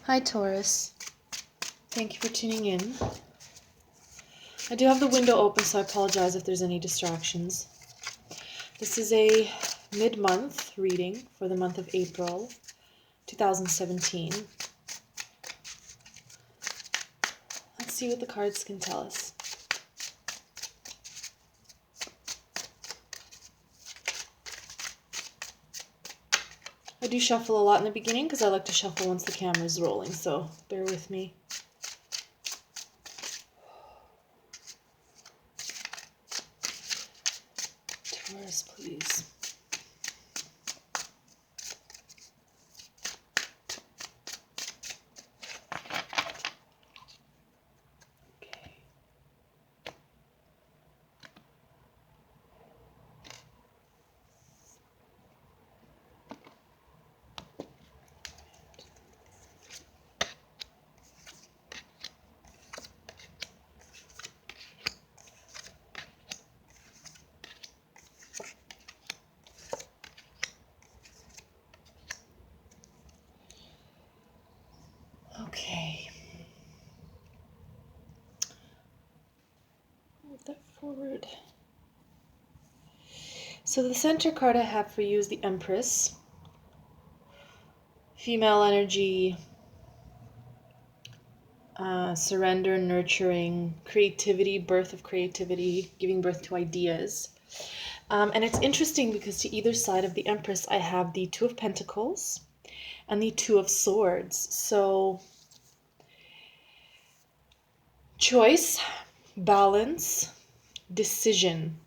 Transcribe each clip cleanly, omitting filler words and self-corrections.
Hi Taurus, thank you for tuning in. I do have the window open, so I apologize if there's any distractions. This is a mid-month reading for the month of April 2017. Let's see what the cards can tell us. I do shuffle a lot in the beginning because I like to shuffle once the camera is rolling, so bear with me. Taurus, please. Okay. Move that forward. So the center card I have for you is the Empress. Female energy, surrender, nurturing, creativity, birth of creativity, giving birth to ideas. And it's interesting because to either side of the Empress, I have the Two of Pentacles and the Two of Swords. So choice, balance, decision.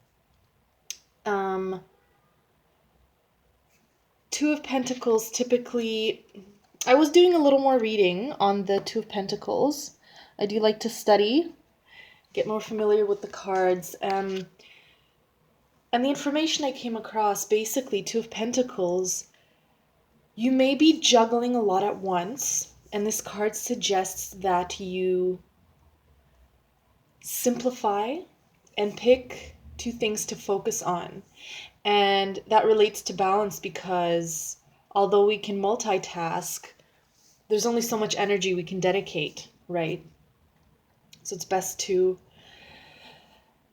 Two of Pentacles typically, I was doing a little more reading on the Two of Pentacles. I do like to study, get more familiar with the cards. And the information I came across, basically, Two of Pentacles, you may be juggling a lot at once. And this card suggests that you simplify and pick two things to focus on. And that relates to balance because although we can multitask, there's only so much energy we can dedicate, right? So it's best to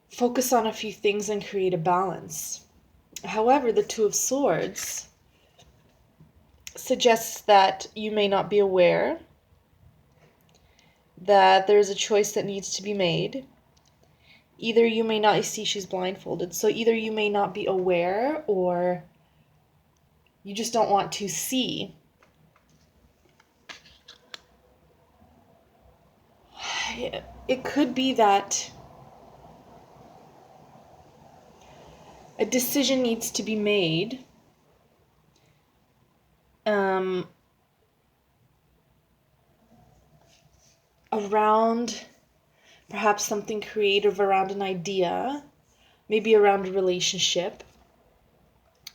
focus on a few things and create a balance. However, the Two of Swords suggests that you may not be aware that there's a choice that needs to be made. Either you may not see she's blindfolded, so either you may not be aware or you just don't want to see. It could be that a decision needs to be made around perhaps something creative, around an idea, maybe around a relationship,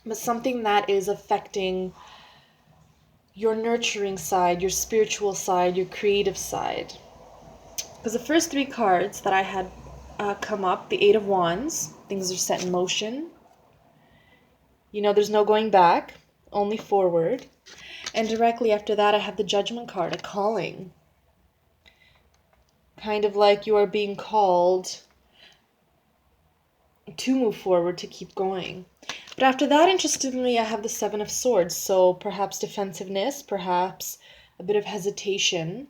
but something that is affecting your nurturing side, your spiritual side, your creative side. Because the first three cards that I had come up, the Eight of Wands, things are set in motion. You know, there's no going back, only forward. And directly after that, I have the Judgment card, a calling. Kind of like you are being called to move forward, to keep going. But after that, interestingly, I have the Seven of Swords. So perhaps defensiveness, perhaps a bit of hesitation,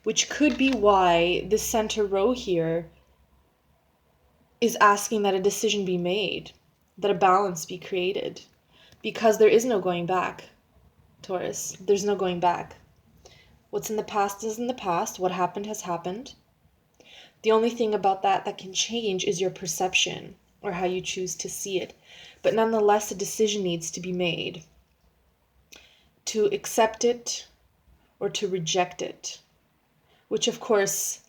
which could be why the center row here is asking that a decision be made, that a balance be created, because there is no going back, Taurus. There's no going back. What's in the past is in the past. What happened has happened. The only thing about that can change is your perception or how you choose to see it. But nonetheless, a decision needs to be made to accept it or to reject it, which of course,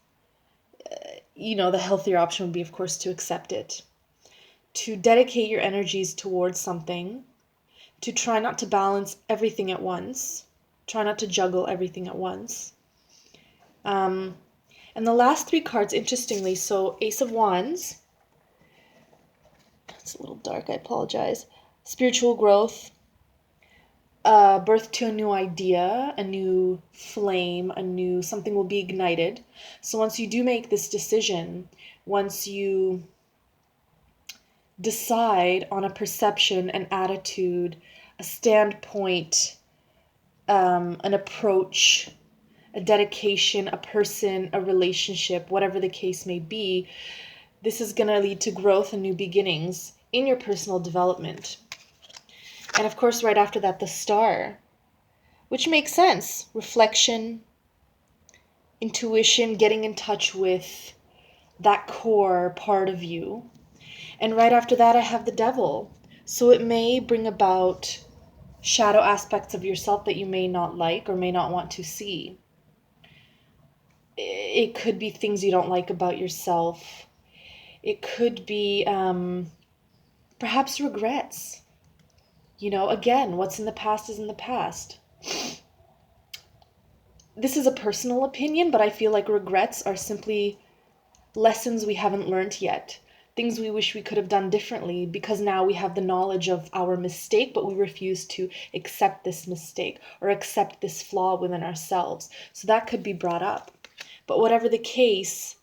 the healthier option would be, of course, to accept it, to dedicate your energies towards something, to try not to balance everything at once, try not to juggle everything at once. And the last three cards, interestingly, so Ace of Wands, it's a little dark, I apologize, spiritual growth, birth to a new idea, a new flame, something will be ignited. So once you do make this decision, once you decide on a perception, an attitude, a standpoint, an approach, a dedication, a person, a relationship, whatever the case may be, this is going to lead to growth and new beginnings in your personal development. And of course, right after that, the star, which makes sense. Reflection, intuition, getting in touch with that core part of you. And right after that, I have the devil. So it may bring about shadow aspects of yourself that you may not like or may not want to see. It could be things you don't like about yourself. It could be perhaps regrets. Again, what's in the past is in the past. This is a personal opinion, but I feel like regrets are simply lessons we haven't learned yet. Things we wish we could have done differently because now we have the knowledge of our mistake, but we refuse to accept this mistake or accept this flaw within ourselves. So that could be brought up. But whatever the case,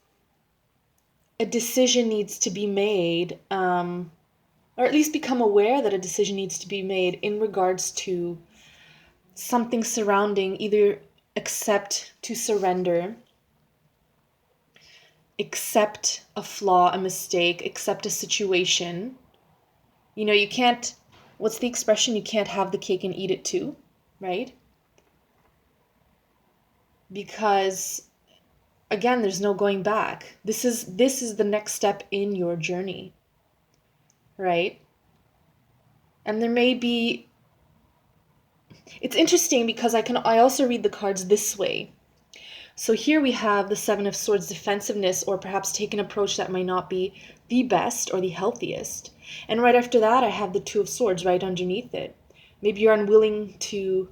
a decision needs to be made, or at least become aware that a decision needs to be made in regards to something surrounding either accept to surrender, accept a flaw, a mistake, accept a situation. You can't, what's the expression? You can't have the cake and eat it too, right? Because again, there's no going back. This is the next step in your journey, right? And there may be, it's interesting because I also read the cards this way. So here we have the Seven of Swords, defensiveness, or perhaps take an approach that might not be the best or the healthiest. And right after that, I have the Two of Swords right underneath it. Maybe you're unwilling to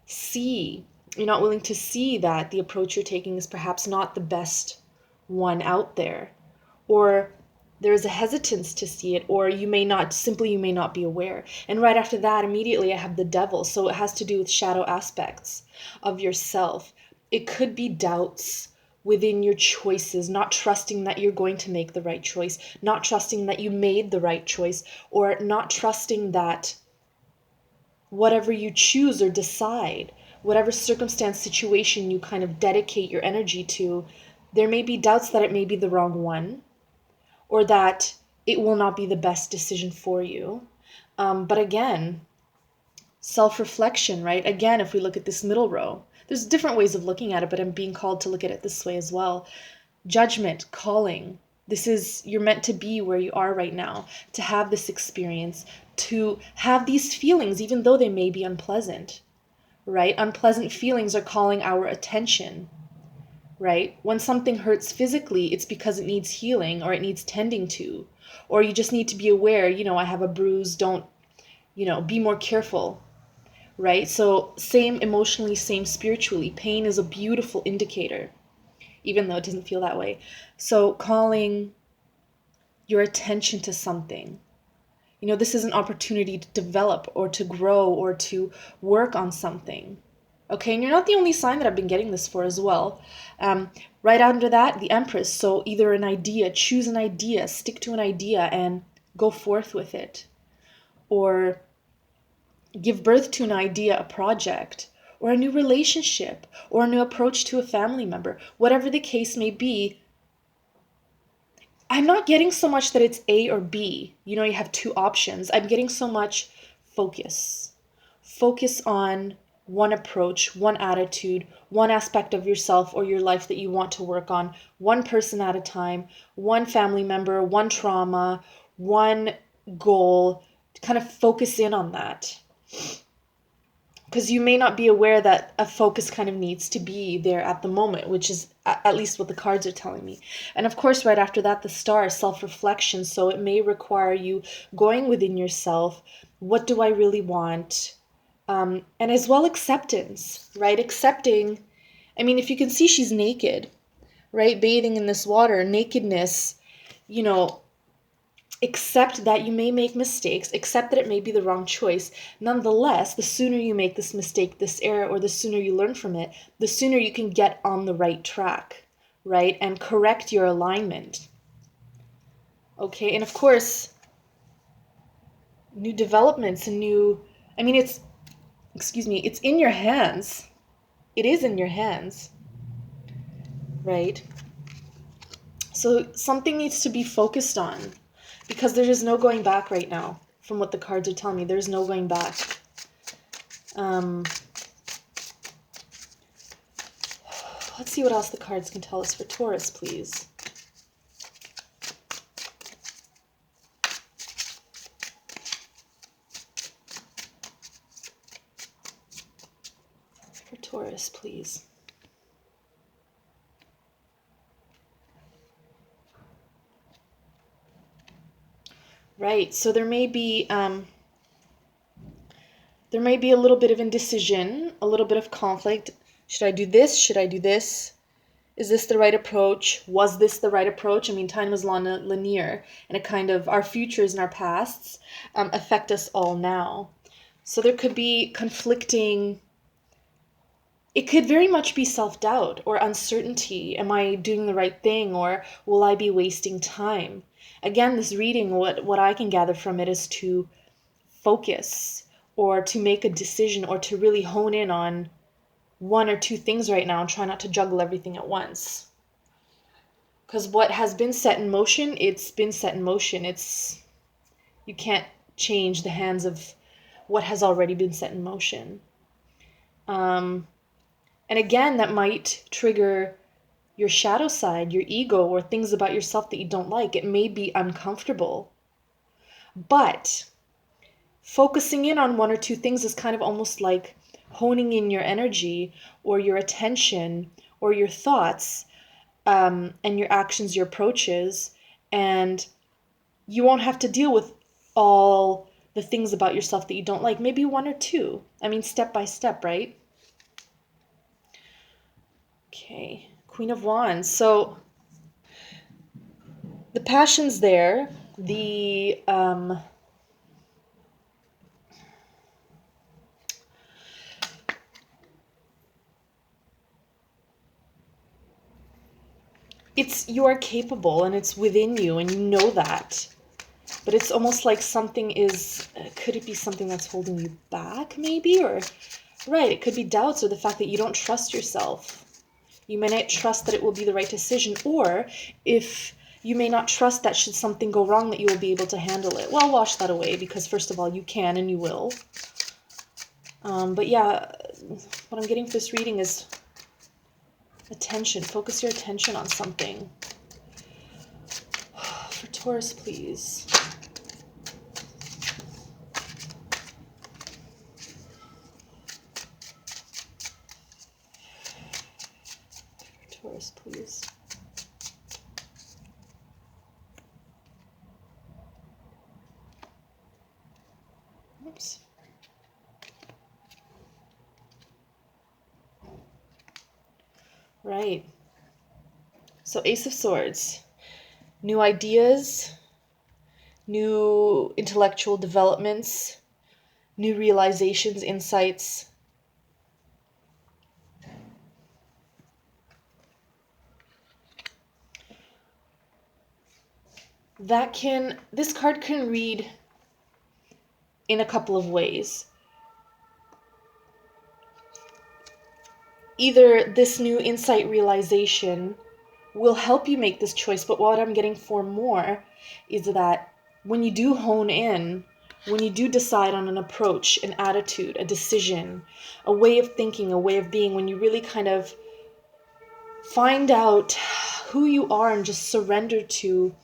see, you're not willing to see that the approach you're taking is perhaps not the best one out there. Or there's a hesitance to see it, or you may not be aware. And right after that, immediately I have the Devil. So it has to do with shadow aspects of yourself. It could be doubts within your choices, not trusting that you're going to make the right choice, not trusting that you made the right choice, or not trusting that whatever you choose or decide, whatever circumstance, situation you kind of dedicate your energy to, there may be doubts that it may be the wrong one, or that it will not be the best decision for you. But again, self-reflection, right? Again, if we look at this middle row, there's different ways of looking at it, but I'm being called to look at it this way as well. Judgment, calling. You're meant to be where you are right now, to have this experience, to have these feelings, even though they may be unpleasant, right? Unpleasant feelings are calling our attention, right? When something hurts physically, it's because it needs healing or it needs tending to, or you just need to be aware, I have a bruise, don't, be more careful. Right? So same emotionally, same spiritually. Pain is a beautiful indicator, even though it doesn't feel that way. So calling your attention to something. This is an opportunity to develop or to grow or to work on something. Okay, and you're not the only sign that I've been getting this for as well. Right under that, the Empress. So either an idea, choose an idea, stick to an idea and go forth with it. Or give birth to an idea, a project, or a new relationship, or a new approach to a family member. Whatever the case may be, I'm not getting so much that it's A or B. You have two options. I'm getting so much focus. Focus on one approach, one attitude, one aspect of yourself or your life that you want to work on, one person at a time, one family member, one trauma, one goal. Kind of focus in on that. Because you may not be aware that a focus kind of needs to be there at the moment, which is at least what the cards are telling me. And of course, right after that, the star, self-reflection. So it may require you going within yourself. What do I really want? And as well, acceptance, right? Accepting, if you can see she's naked, right? Bathing in this water, nakedness, Accept that you may make mistakes, accept that it may be the wrong choice. Nonetheless, the sooner you make this mistake, this error, or the sooner you learn from it, the sooner you can get on the right track, right? And correct your alignment. Okay, and of course, new developments and it's in your hands. It is in your hands, right? So something needs to be focused on because there is no going back right now from what the cards are telling me. There's no going back. Let's see what else the cards can tell us for Taurus, please. For Taurus, please. Right, so there may be a little bit of indecision, a little bit of conflict. Should I do this? Should I do this? Is this the right approach? Was this the right approach? I mean, time is linear, and it kind of, our futures and our pasts affect us all now. So there could be conflicting, it could very much be self-doubt or uncertainty. Am I doing the right thing, or will I be wasting time? Again, this reading, what I can gather from it is to focus or to make a decision or to really hone in on one or two things right now and try not to juggle everything at once. Because what has been set in motion, it's been set in motion. You can't change the hands of what has already been set in motion. And again, that might trigger your shadow side, your ego, or things about yourself that you don't like. It may be uncomfortable. But focusing in on one or two things is kind of almost like honing in your energy or your attention or your thoughts and your actions, your approaches, and you won't have to deal with all the things about yourself that you don't like. Maybe one or two. I mean, step by step, right? Okay, Queen of Wands. So the passion's there. You are capable and it's within you and you know that. But it's almost like something is, could it be something that's holding you back maybe? Or, right, it could be doubts or the fact that you don't trust yourself. You may not trust that it will be the right decision, or if you may not trust that should something go wrong that you will be able to handle it. Well, wash that away because first of all, you can and you will. But yeah, what I'm getting for this reading is attention. Focus your attention on something. For Taurus, please. For Taurus, please. Oops. Right. So Ace of Swords. New ideas, new intellectual developments, new realizations, insights. This card can read in a couple of ways. Either this new insight realization will help you make this choice, but what I'm getting for more is that when you do hone in, when you do decide on an approach, an attitude, a decision, a way of thinking, a way of being, when you really kind of find out who you are and just surrender to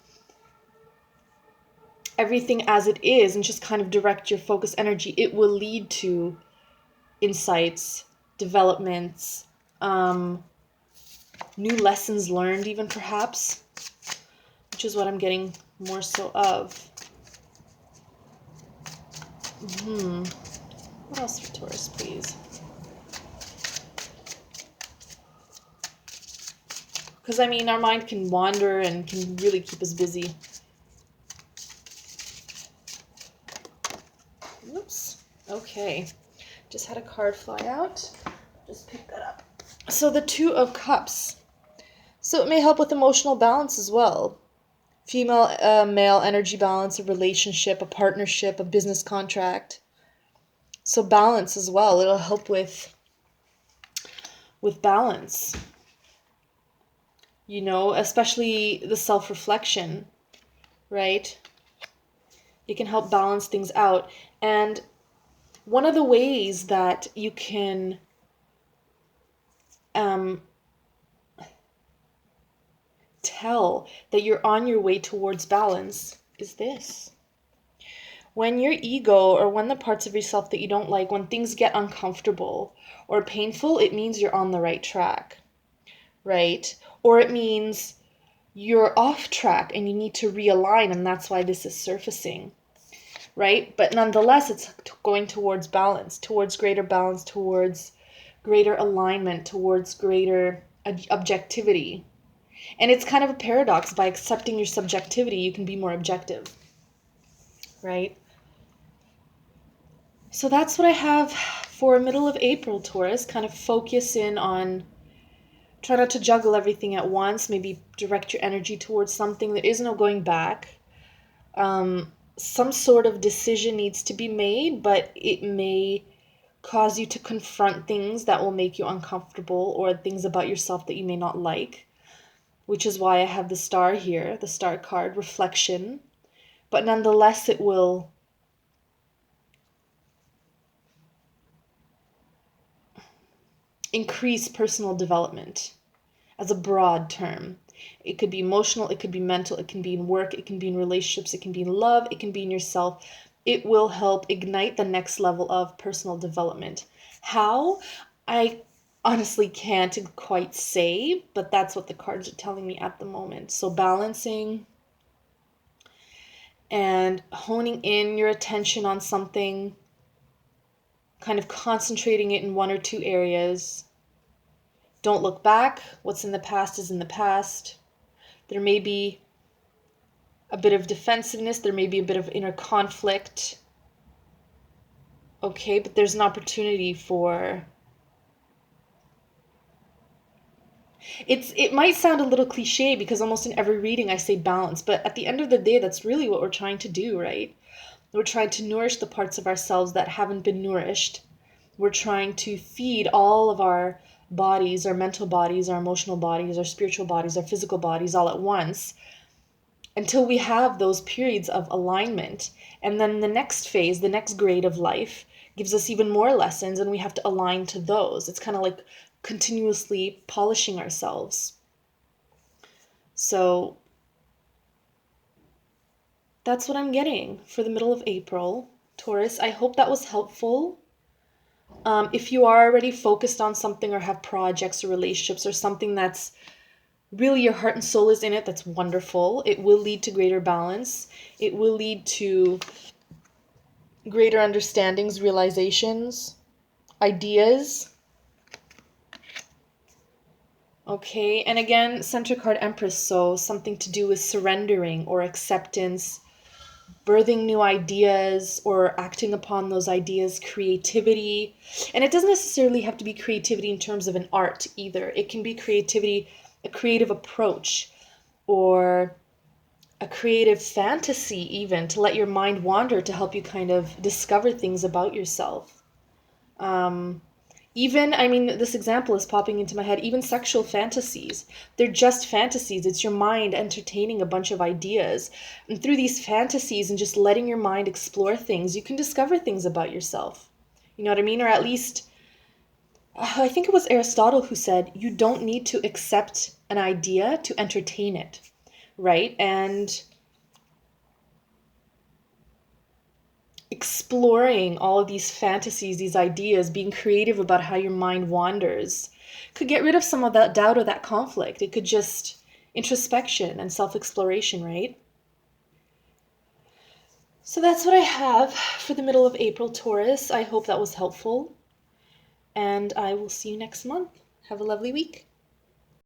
everything as it is and just kind of direct your focus energy, it will lead to insights, developments, new lessons learned even perhaps, which is what I'm getting more so of. What else for Taurus, please? Because, I mean, our mind can wander and can really keep us busy. Okay, just had a card fly out. Just pick that up. So the Two of Cups. So it may help with emotional balance as well. Female, male energy balance, a relationship, a partnership, a business contract. So balance as well. It'll help with balance. You know, especially the self-reflection, right? It can help balance things out. And one of the ways that you can tell that you're on your way towards balance is this. When your ego, or when the parts of yourself that you don't like, when things get uncomfortable or painful, it means you're on the right track, right? Or it means you're off track and you need to realign, and that's why this is surfacing, right? But nonetheless, it's going towards balance, towards greater balance, towards greater alignment, towards greater objectivity. And it's kind of a paradox. By accepting your subjectivity, you can be more objective, right? So that's what I have for middle of April, Taurus. Kind of focus in on, try not to juggle everything at once. Maybe direct your energy towards something. There is no going back. Some sort of decision needs to be made, but it may cause you to confront things that will make you uncomfortable, or things about yourself that you may not like, which is why I have the Star here, the Star card, reflection. But nonetheless, it will increase personal development as a broad term. It could be emotional, it could be mental, it can be in work, it can be in relationships, it can be in love, it can be in yourself. It will help ignite the next level of personal development. How? I honestly can't quite say, but that's what the cards are telling me at the moment. So balancing and honing in your attention on something, kind of concentrating it in one or two areas. Don't look back. What's in the past is in the past. There may be a bit of defensiveness. There may be a bit of inner conflict. Okay, but there's an opportunity for... It might sound a little cliche because almost in every reading I say balance, but at the end of the day, that's really what we're trying to do, right? We're trying to nourish the parts of ourselves that haven't been nourished. We're trying to feed all of our bodies, our mental bodies, our emotional bodies, our spiritual bodies, our physical bodies all at once, until we have those periods of alignment. And then the next phase, the next grade of life, gives us even more lessons, and we have to align to those. It's kind of like continuously polishing ourselves. So that's what I'm getting for the middle of April, Taurus. I hope that was helpful. If you are already focused on something, or have projects or relationships or something that's really your heart and soul is in it, that's wonderful. It will lead to greater balance. It will lead to greater understandings, realizations, ideas. Okay, and again, center card Empress, so something to do with surrendering or acceptance, birthing new ideas or acting upon those ideas, creativity. And it doesn't necessarily have to be creativity in terms of an art either. It can be creativity, a creative approach, or a creative fantasy even, to let your mind wander, to help you kind of discover things about yourself. Even, I mean, this example is popping into my head, even sexual fantasies. They're just fantasies. It's your mind entertaining a bunch of ideas. And through these fantasies and just letting your mind explore things, you can discover things about yourself. You know what I mean? Or at least, I think it was Aristotle who said, you don't need to accept an idea to entertain it, right? And exploring all of these fantasies, these ideas, being creative about how your mind wanders, could get rid of some of that doubt or that conflict. It could just introspection and self-exploration, right? So that's what I have for the middle of April, Taurus. I hope that was helpful, and I will see you next month. Have a lovely week.